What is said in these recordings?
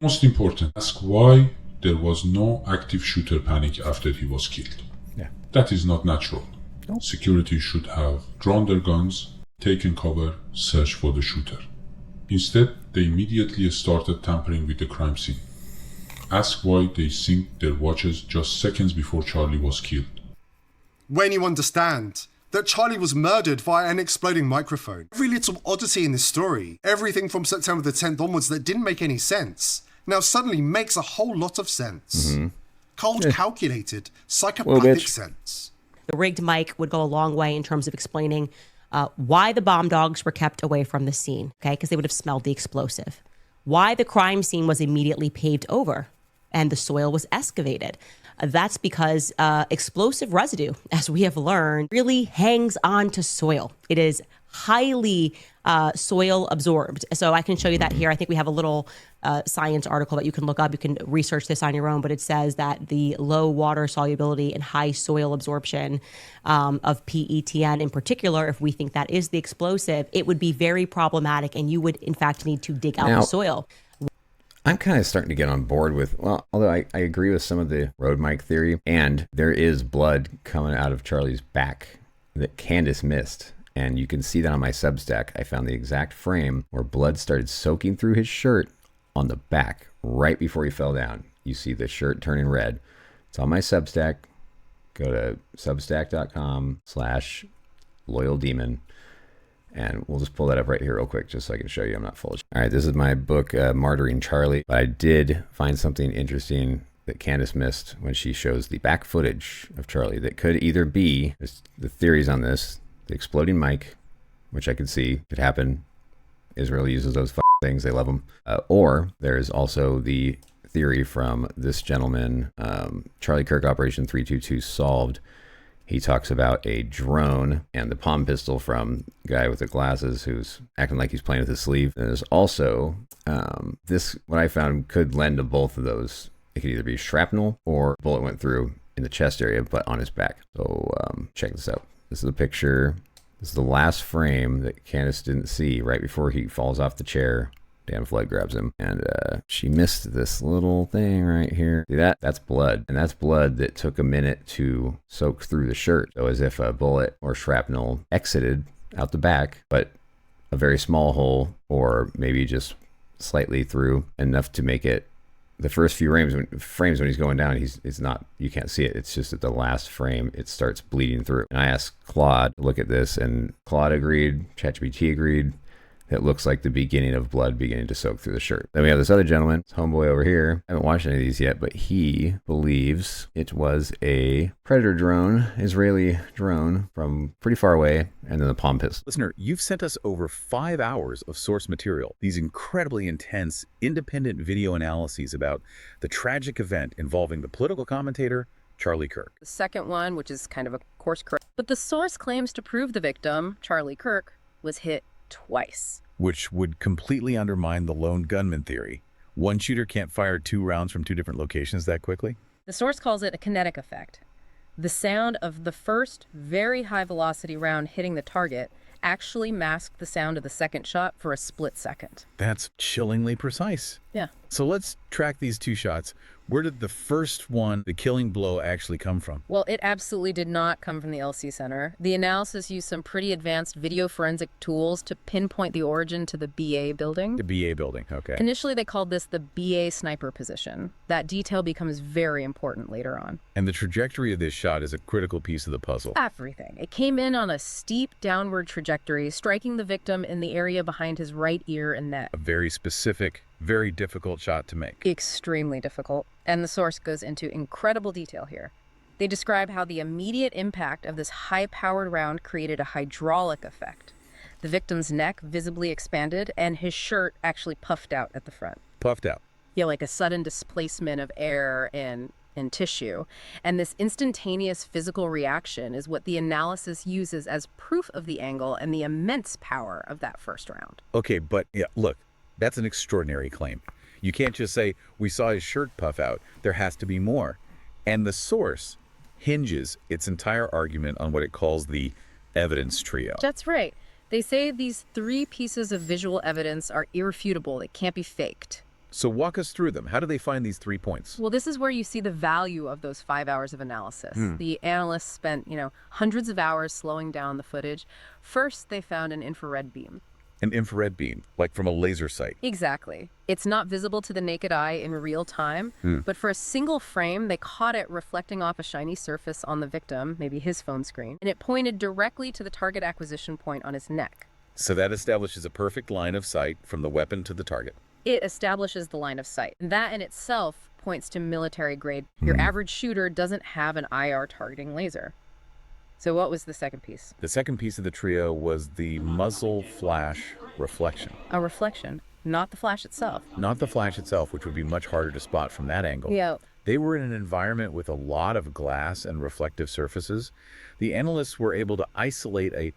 Most important, ask why there was no active shooter panic after he was killed. Yeah. That is not natural. Nope. Security should have drawn their guns, taken cover, searched for the shooter. Instead, they immediately started tampering with the crime scene. Ask why they synced their watches just seconds before Charlie was killed. When you understand that Charlie was murdered via an exploding microphone. Every little oddity in this story, everything from September the 10th onwards that didn't make any sense, now suddenly makes a whole lot of sense. Cold, calculated, psychopathic sense. The rigged mic would go a long way in terms of explaining why the bomb dogs were kept away from the scene, okay, because they would have smelled the explosive. Why the crime scene was immediately paved over and the soil was excavated. That's because explosive residue, as we have learned, really hangs on to soil. It is highly soil absorbed. So I can show you that here. I think we have a little science article that you can look up. You can research this on your own, but it says that the low water solubility and high soil absorption of PETN in particular, if we think that is the explosive, it would be very problematic and you would in fact need to dig out the soil. I'm kind of starting to get on board with, well, although I agree with some of the road mic theory, and there is blood coming out of Charlie's back that Candace missed. And you can see that on my Substack. I found the exact frame where blood started soaking through his shirt on the back right before he fell down. You see the shirt turning red. It's on my Substack. Go to substack.com/loyaldemon. And we'll just pull that up right here real quick just so I can show you I'm not full of shit. All right, this is my book, Martyring Charlie. But I did find something interesting that Candace missed when she shows the back footage of Charlie that could either be, the theories on this, the exploding mic, which I could see could happen. Israel uses those things. They love them. Or there's also the theory from this gentleman, Charlie Kirk, Operation 322 Solved. He talks about a drone and the palm pistol from the guy with the glasses who's acting like he's playing with his sleeve. And there's also this, what I found could lend to both of those. It could either be shrapnel or a bullet went through in the chest area, but on his back. So check this out. This is a picture. This is the last frame that Candace didn't see right before he falls off the chair. Dan Flood grabs him, and she missed this little thing right here. See that? That's blood, and that's blood that took a minute to soak through the shirt. So as if a bullet or shrapnel exited out the back, but a very small hole, or maybe just slightly through enough to make it. The first few frames when he's going down, it's not, you can't see it. It's just at the last frame, it starts bleeding through. And I asked Claude to look at this, and Claude agreed, ChatGPT agreed. It looks like the beginning of blood beginning to soak through the shirt. Then we have this other gentleman, this homeboy over here. I haven't watched any of these yet, but he believes it was a Predator drone, Israeli drone from pretty far away, and then the palm pistol. Listener, you've sent us over 5 hours of source material. These incredibly intense, independent video analyses about the tragic event involving the political commentator, Charlie Kirk. The second one, which is kind of a course correct, but the source claims to prove the victim, Charlie Kirk, was hit twice. Which would completely undermine the lone gunman theory. One shooter can't fire 2 rounds from 2 different locations that quickly? The source calls it a kinetic effect. The sound of the first very high velocity round hitting the target actually masked the sound of the second shot for a split second. That's chillingly precise. Yeah. So let's track these 2 shots. Where did the first one, the killing blow, actually come from? Well, it absolutely did not come from the LC Center. The analysis used some pretty advanced video forensic tools to pinpoint the origin to the BA building. The BA building, okay. Initially, they called this the BA sniper position. That detail becomes very important later on. And the trajectory of this shot is a critical piece of the puzzle. Everything. It came in on a steep downward trajectory, striking the victim in the area behind his right ear and neck. A very specific, very difficult shot to make. Extremely difficult. And the source goes into incredible detail here. They describe how the immediate impact of this high-powered round created a hydraulic effect. The victim's neck visibly expanded, and his shirt actually puffed out at the front. Puffed out. Yeah, like a sudden displacement of air and tissue. And this instantaneous physical reaction is what the analysis uses as proof of the angle and the immense power of that first round. Okay, but yeah, look, that's an extraordinary claim. You can't just say, we saw his shirt puff out. There has to be more. And the source hinges its entire argument on what it calls the evidence trio. That's right. They say these 3 pieces of visual evidence are irrefutable. They can't be faked. So walk us through them. How do they find these 3 points? Well, this is where you see the value of those 5 hours of analysis. The analysts spent, hundreds of hours slowing down the footage. First, they found an infrared beam. An infrared beam, like from a laser sight. Exactly. It's not visible to the naked eye in real time, but for a single frame, they caught it reflecting off a shiny surface on the victim, maybe his phone screen, and it pointed directly to the target acquisition point on his neck. So that establishes a perfect line of sight from the weapon to the target. It establishes the line of sight. And that in itself points to military grade. Your average shooter doesn't have an IR targeting laser. So what was the second piece? The second piece of the trio was the muzzle flash reflection. A reflection, not the flash itself. Not the flash itself, which would be much harder to spot from that angle. Yeah. They were in an environment with a lot of glass and reflective surfaces. The analysts were able to isolate a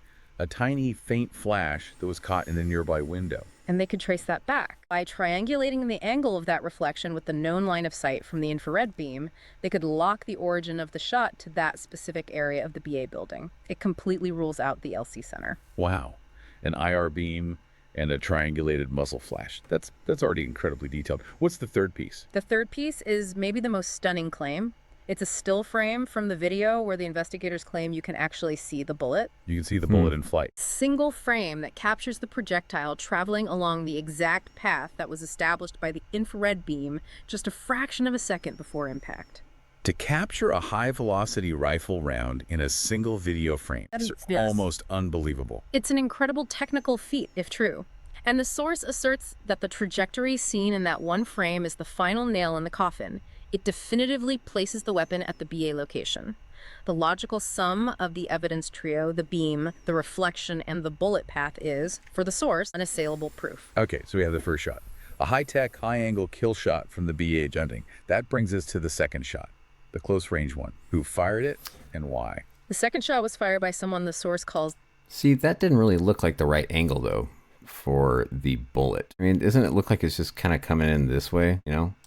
tiny faint flash that was caught in the nearby window. And they could trace that back. By triangulating the angle of that reflection with the known line of sight from the infrared beam, they could lock the origin of the shot to that specific area of the BA building. It completely rules out the LC Center. Wow. An IR beam and a triangulated muzzle flash. That's already incredibly detailed. What's the third piece? The third piece is maybe the most stunning claim. It's a still frame from the video where the investigators claim you can actually see the bullet. You can see the bullet in flight. Single frame that captures the projectile traveling along the exact path that was established by the infrared beam just a fraction of a second before impact. To capture a high-velocity rifle round in a single video frame is almost unbelievable. It's an incredible technical feat, if true. And the source asserts that the trajectory seen in that one frame is the final nail in the coffin. It definitively places the weapon at the BA location. The logical sum of the evidence trio, the beam, the reflection, and the bullet path is, for the source, unassailable proof. Okay, so we have the first shot. A high-tech, high-angle kill shot from the BA junting. That brings us to the second shot, the close-range one. Who fired it and why? The second shot was fired by someone the source calls... See, that didn't really look like the right angle, though, for the bullet. I mean, doesn't it look like it's just kind of coming in this way,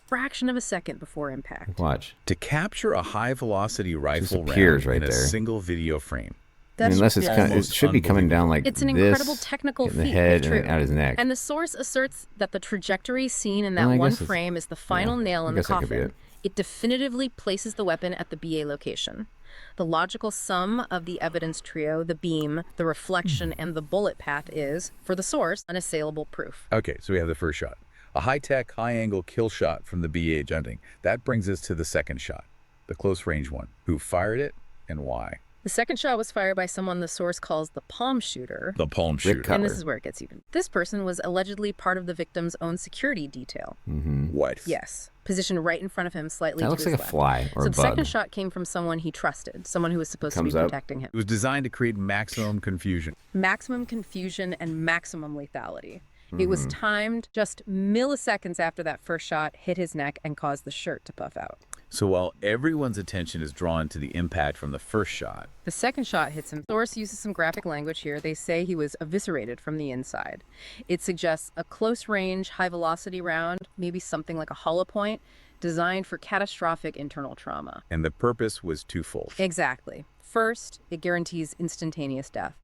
fraction of a second before impact. Watch. To capture a high-velocity rifle round right in a there. single video frame. Unless it's it should be coming down like it's an this, incredible technical in the feat, head if true. and out his neck. And the source asserts that the trajectory seen in that Well, I one guess it's- frame is the final nail I in the guess that could be coffin. it. It definitively places the weapon at the BA location. The logical sum of the evidence trio, the beam, the reflection, and the bullet path is, for the source, unassailable proof. Okay, so we have the first shot. A high-tech, high-angle kill shot from the BA junting. That brings us to the second shot, the close-range one. Who fired it and why? The second shot was fired by someone the source calls the palm shooter. The palm shooter. Cutler. And this is where it gets even. This person was allegedly part of the victim's own security detail. What? Yes. Positioned right in front of him, slightly That to looks his like a left. fly or So a the bug. second shot came from someone he trusted, someone who was supposed to be Comes up. protecting him. It was designed to create maximum confusion. Maximum confusion and maximum lethality. It was timed just milliseconds after that first shot hit his neck and caused the shirt to puff out. So while everyone's attention is drawn to the impact from the first shot, The second shot hits him. The source uses some graphic language here. They say he was eviscerated from the inside. It suggests a close-range, high-velocity round, maybe something like a hollow point, designed for catastrophic internal trauma. and the purpose was twofold. Exactly. First, it guarantees instantaneous death.